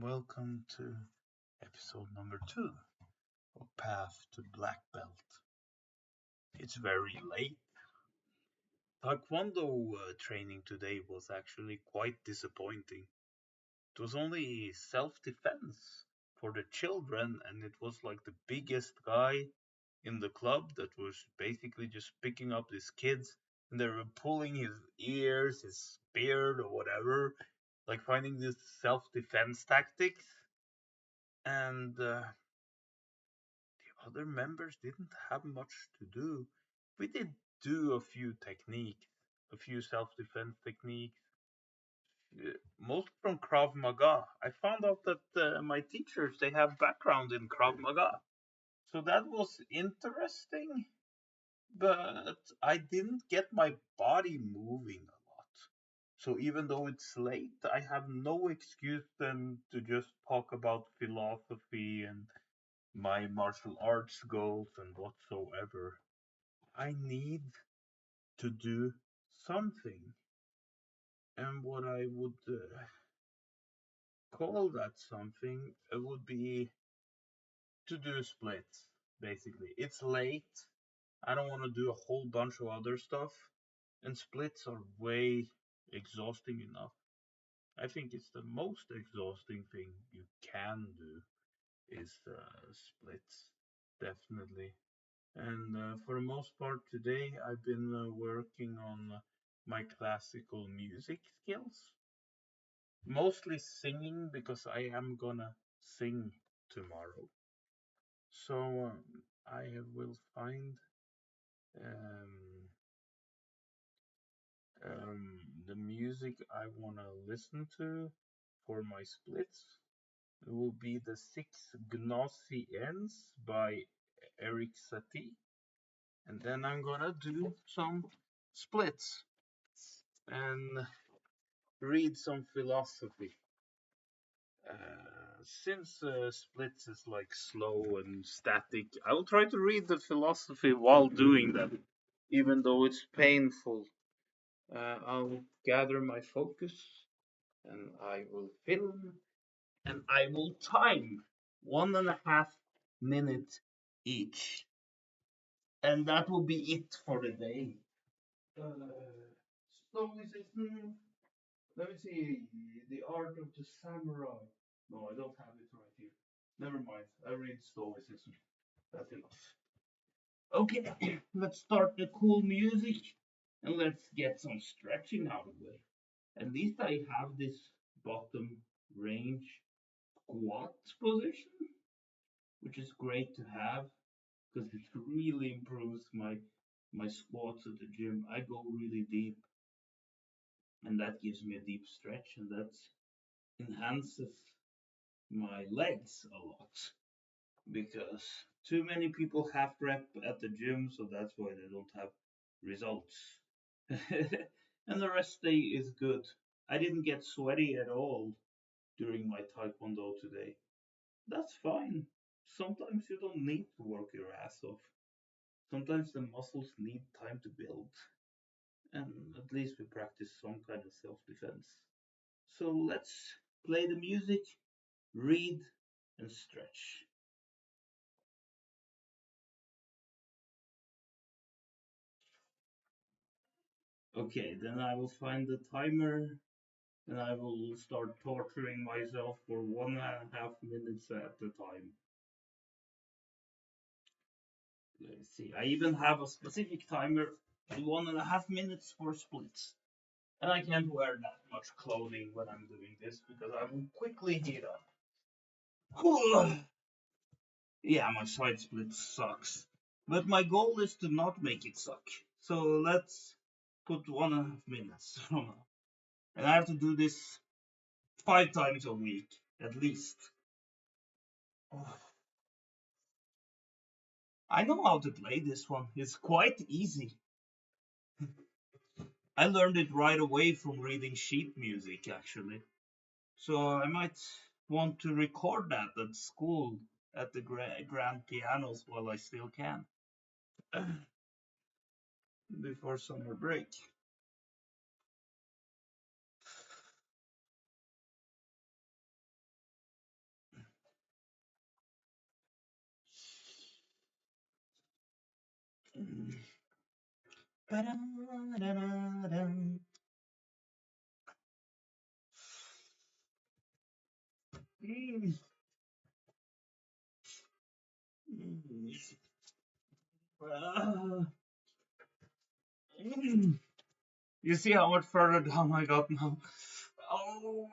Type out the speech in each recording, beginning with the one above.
welcome to episode number 2 of Path to Black Belt. It's very late. Taekwondo training today was actually quite disappointing. It was only self defense for the children, and it was like the biggest guy in the club that was basically just picking up these kids and they were pulling his ears, his beard, or whatever, like finding these self defense tactics. And the other members didn't have much to do. We did do a few techniques, a few self defense techniques, most from Krav Maga. I found out that my teachers they have background in Krav Maga, so that was interesting. But I didn't get my body moving a lot. So even though it's late, I have no excuse then to just talk about philosophy and my martial arts goals and whatsoever. I need to do something. And what I would call that something would be to do splits, basically. It's late. I don't want to do a whole bunch of other stuff. And splits are way exhausting enough. I think it's the most exhausting thing you can do is splits, definitely. And for the most part today, I've been working on my classical music skills. Mostly singing because I am gonna sing tomorrow. So I will find um, the music I wanna listen to for my splits. It will be the six Gnossiennes by Eric Satie. And then I'm gonna do some splits and read some philosophy. Since splits is like slow and static, I will try to read the philosophy while doing that, even though it's painful. I'll gather my focus and I will film and I will time 1.5 minutes each. And that will be it for the day. Stoicism. Let me see. The Art of the Samurai. No, I don't have it right here. Never mind. I read Stoicism. That's enough. Okay, let's start the cool music and let's get some stretching out of the way. At least I have this bottom range squat position, which is great to have because it really improves my squats at the gym. I go really deep, and that gives me a deep stretch, and that enhances my legs a lot because too many people half rep at the gym, so that's why they don't have results. And the rest day is good. I didn't get sweaty at all during my taekwondo today. That's fine. Sometimes you don't need to work your ass off. Sometimes the muscles need time to build. And at least we practice some kind of self defense. So let's play the music, read, and stretch. Okay, then I will find the timer and I will start torturing myself for 1.5 minutes at a time. Let's see, I even have a specific timer, 1.5 minutes for splits. And I can't wear that much clothing when I'm doing this because I will quickly heat up. Yeah, my side split sucks. But my goal is to not make it suck. So let's put 1.5 minutes from now. And I have to do this 5 times a week, at least. Oh, I know how to play this one. It's quite easy. I learned it right away from reading sheet music, actually. So I might want to record that at school at the grand pianos while I still can before summer break. You see how much further down I got now? Oh,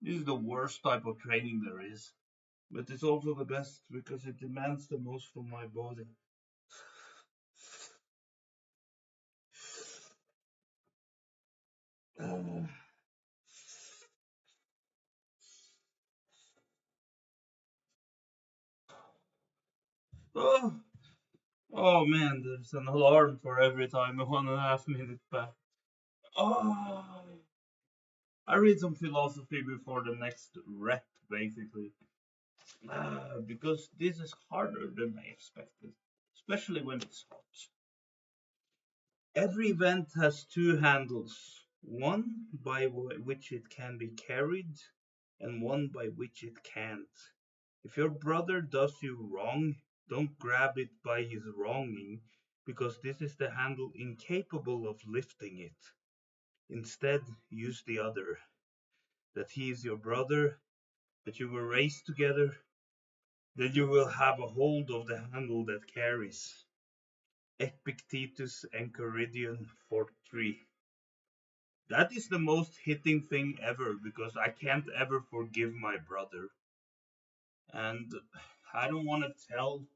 this is the worst type of training there is, but it's also the best because it demands the most from my body. Oh, oh, oh man, there's an alarm for every time a 1.5 minute back. Oh, I read some philosophy before the next rep, basically. Because this is harder than I expected, especially when it's hot. Every event has two handles, one by which it can be carried, and one by which it can't. If your brother does you wrong, don't grab it by his wronging, because this is the handle incapable of lifting it. Instead, use the other, that he is your brother, that you were raised together, then you will have a hold of the handle that carries. Epictetus Enchiridion 43. That is the most hitting thing ever because I can't ever forgive my brother. And I don't want to tell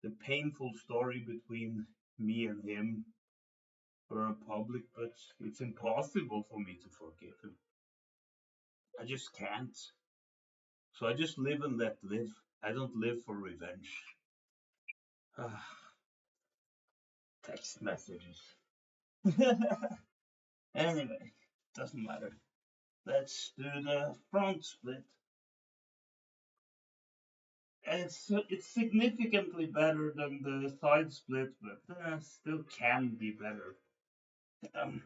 the painful story between me and him for a public, but it's impossible for me to forgive him. I just can't. So I just live and let live. I don't live for revenge. Text messages. Anyway, doesn't matter. Let's do the front split. It's significantly better than the side split, but still can be better. Um,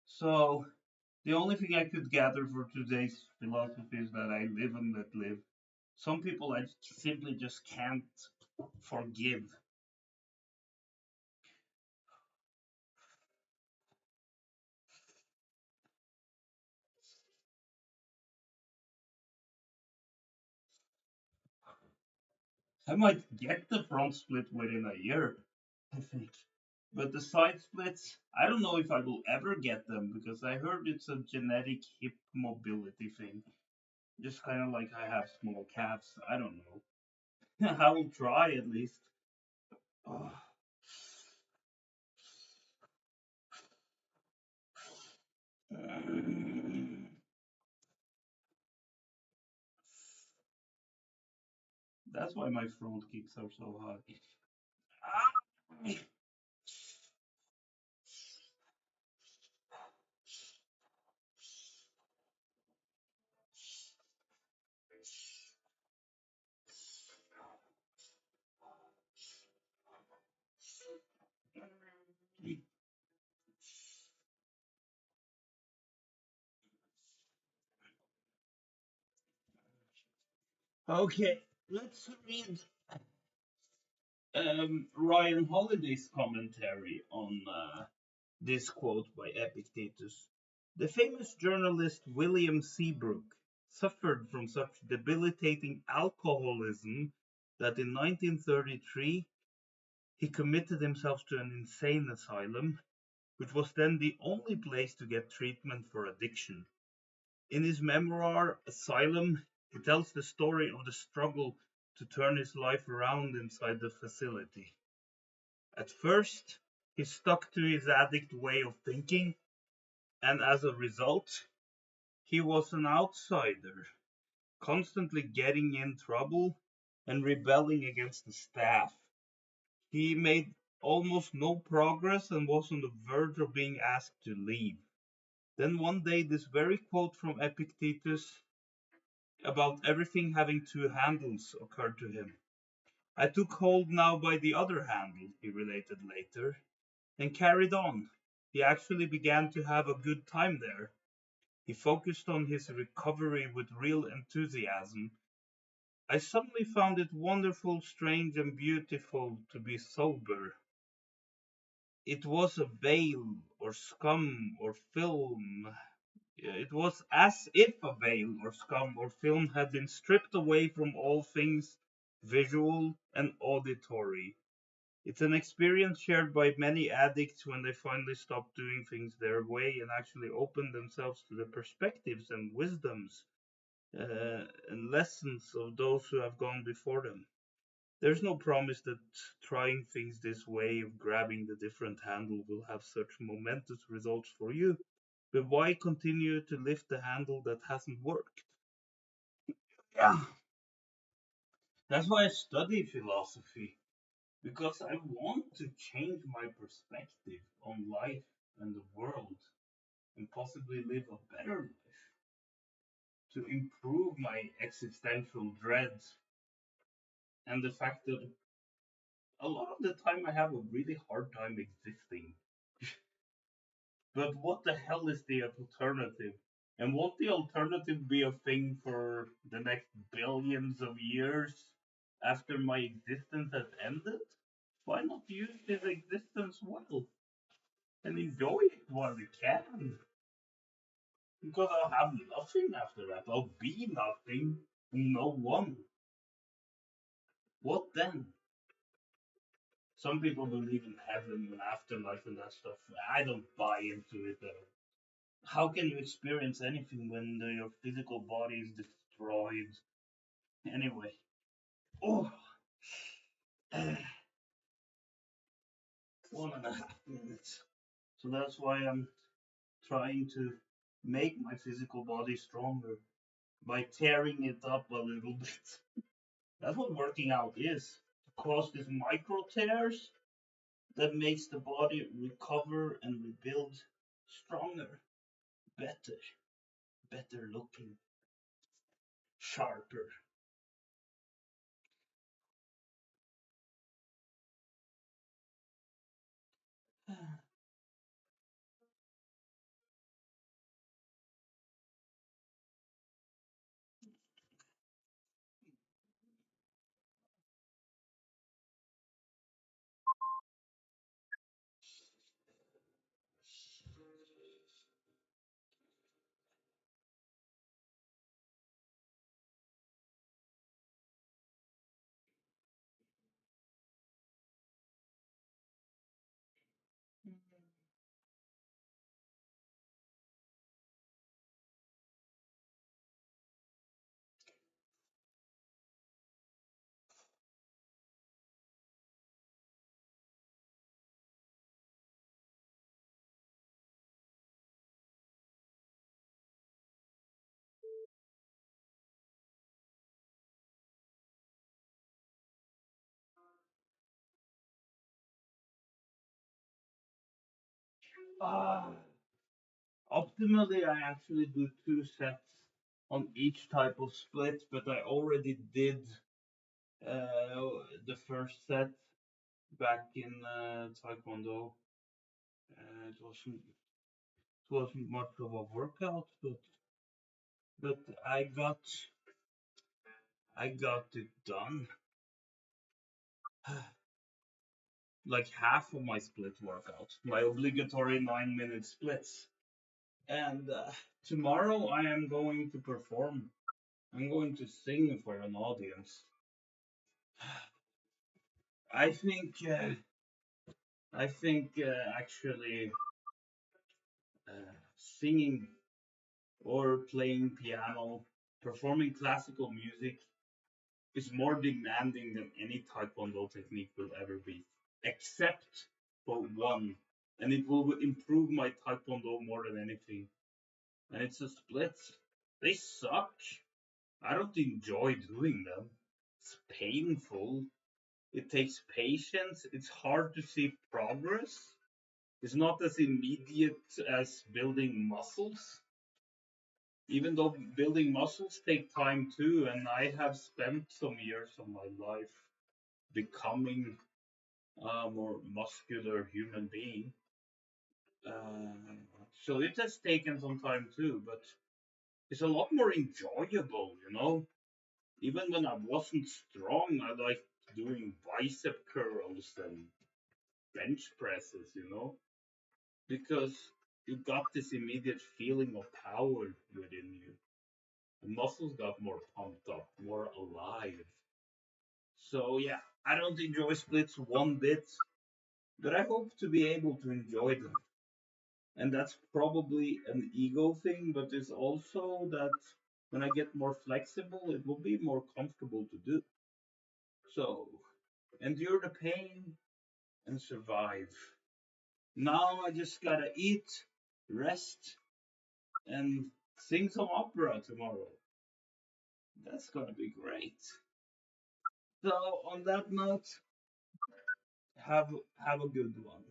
so the only thing I could gather for today's philosophy is that I live and let live. Some people I simply just can't forgive. I might get the front split within a year, I think. But the side splits, I don't know if I will ever get them because I heard it's a genetic hip mobility thing. Just kind of like I have small calves. I don't know. I will try at least. Oh, that's why my front kicks are so hard. Okay, let's read Ryan Holiday's commentary on this quote by Epictetus. The famous journalist William Seabrook suffered from such debilitating alcoholism that in 1933 he committed himself to an insane asylum, which was then the only place to get treatment for addiction. In his memoir, Asylum, he tells the story of the struggle to turn his life around inside the facility. At first, he stuck to his addict way of thinking, and as a result, he was an outsider, constantly getting in trouble and rebelling against the staff. He made almost no progress and was on the verge of being asked to leave. Then one day, this very quote from Epictetus about everything having two handles occurred to him. I took hold now by the other handle, he related later, and carried on. He actually began to have a good time there. He focused on his recovery with real enthusiasm. I suddenly found it wonderful, strange, and beautiful to be sober. It was a veil, or scum, or film. It was as if a veil, or scum, or film had been stripped away from all things visual and auditory. It's an experience shared by many addicts when they finally stop doing things their way and actually open themselves to the perspectives and wisdoms and lessons of those who have gone before them. There's no promise that trying things this way of grabbing the different handle will have such momentous results for you, but why continue to lift the handle that hasn't worked? Yeah, that's why I study philosophy, because I want to change my perspective on life and the world and possibly live a better life, to improve my existential dread and the fact that a lot of the time I have a really hard time existing. But what the hell is the alternative? And won't the alternative be a thing for the next billions of years after my existence has ended? Why not use this existence well and enjoy it while you can? Because I'll have nothing after that. I'll be nothing, no one. What then? Some people believe in heaven and afterlife and that stuff. I don't buy into it though. How can you experience anything when your physical body is destroyed? Anyway, oh, 1.5 minutes. So that's why I'm trying to make my physical body stronger by tearing it up a little bit. That's what working out is. To cause these micro tears that makes the body recover and rebuild stronger, better, better looking, sharper. Ah, optimally, I actually do 2 sets on each type of split, but I already did the first set back in Taekwondo. It wasn't much of a workout, but I got it done. Like half of my split workout, my obligatory 9 minute splits. And tomorrow I am going to perform. I'm going to sing for an audience. I think. Actually singing or playing piano, performing classical music is more demanding than any taekwondo technique will ever be, except for one, and it will improve my taekwondo more than anything. And it's a split. They suck. I don't enjoy doing them. It's painful. It takes patience. It's hard to see progress. It's not as immediate as building muscles. Even though building muscles take time too, and I have spent some years of my life becoming a more muscular human being. So it has taken some time too, but it's a lot more enjoyable. Even when I wasn't strong, I liked doing bicep curls and bench presses, because you got this immediate feeling of power within you. The muscles got more pumped up, more alive. So yeah, I don't enjoy splits one bit, but I hope to be able to enjoy them. And that's probably an ego thing, but it's also that when I get more flexible, it will be more comfortable to do. So endure the pain and survive. Now I just gotta eat, rest, and sing some opera tomorrow. That's gonna be great. So on that note, have have a good one.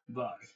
Bye.